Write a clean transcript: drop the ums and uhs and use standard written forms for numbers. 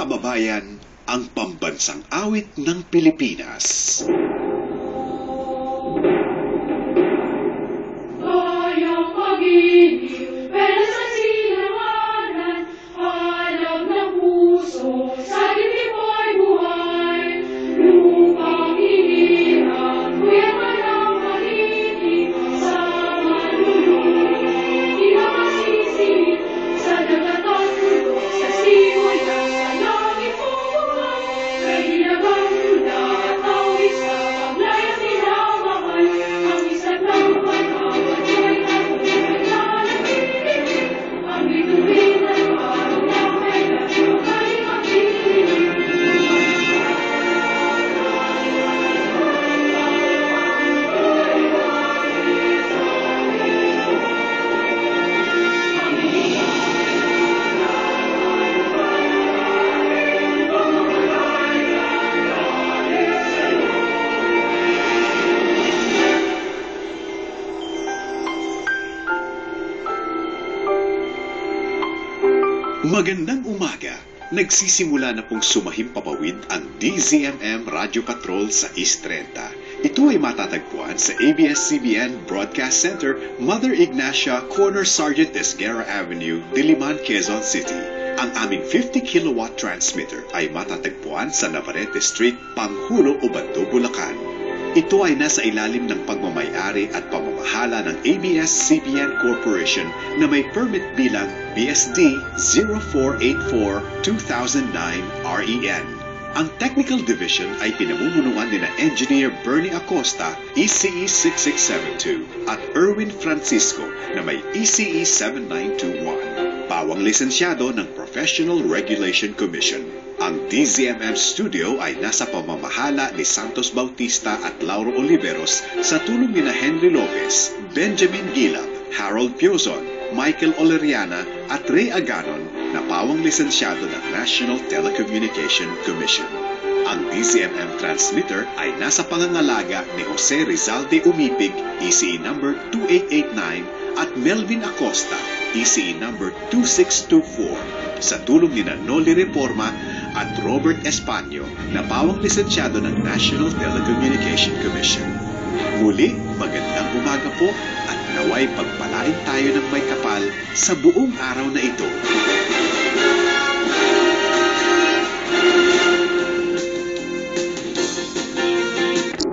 kababayan, ang pambansang awit ng Pilipinas. Bayang pag-ibig, pero sa silanganan, alam ng puso, sa dibdib ay buhay. Lupang hinirang, kuyaman ang pag-ibig, sa manunod, di na masisi, sa nagtatas tulog, sa siwoy at sa langit pupukan. Kay hinagang luna at awit sa paglayang minamahal, ang isa't ng pagkawan ko'y natunay na nagpipili. Ang bituin at araw na kailan ay magpipili. Magandang umaga! Nagsisimula na pong sumahim papawid ang DZMM Radio Patrol sa East 30. Ito ay matatagpuan sa ABS-CBN Broadcast Center, Mother Ignacia, Corner Sergeant Esguerra Avenue, Diliman, Quezon City. Ang aming 50 kilowatt transmitter ay matatagpuan sa Navarrete Street, Panghulo, Ubando, Bulacan. Ito ay nasa ilalim ng pagmamayari at pamamahala ng ABS-CBN Corporation na may permit bilang BSD 0484-2009 REN. Ang Technical Division ay pinamumunuan nina Engineer Bernie Acosta, ECE 6672, at Erwin Francisco na may ECE 7921. Pawang lisensyado ng Professional Regulation Commission. Ang DZMM Studio ay nasa pamamahala ni Santos Bautista at Lauro Oliveros sa tulong nina Henry Lopez, Benjamin Gilab, Harold Piozon, Michael Oleriana at Ray Aganon na pawang lisensyado ng National Telecommunication Commission. Ang DZMM transmitter ay nasa pangangalaga ni Jose Rizalde Umipig, ECE number 2889, at Melvin Acosta, ECE number 2624, sa tulong ni Noli Reforma at Robert Españo na pawang lisensyado ng National Telecommunication Commission. Muli, magandang umaga po at naway pagpalain tayo ng may kapal sa buong araw na ito.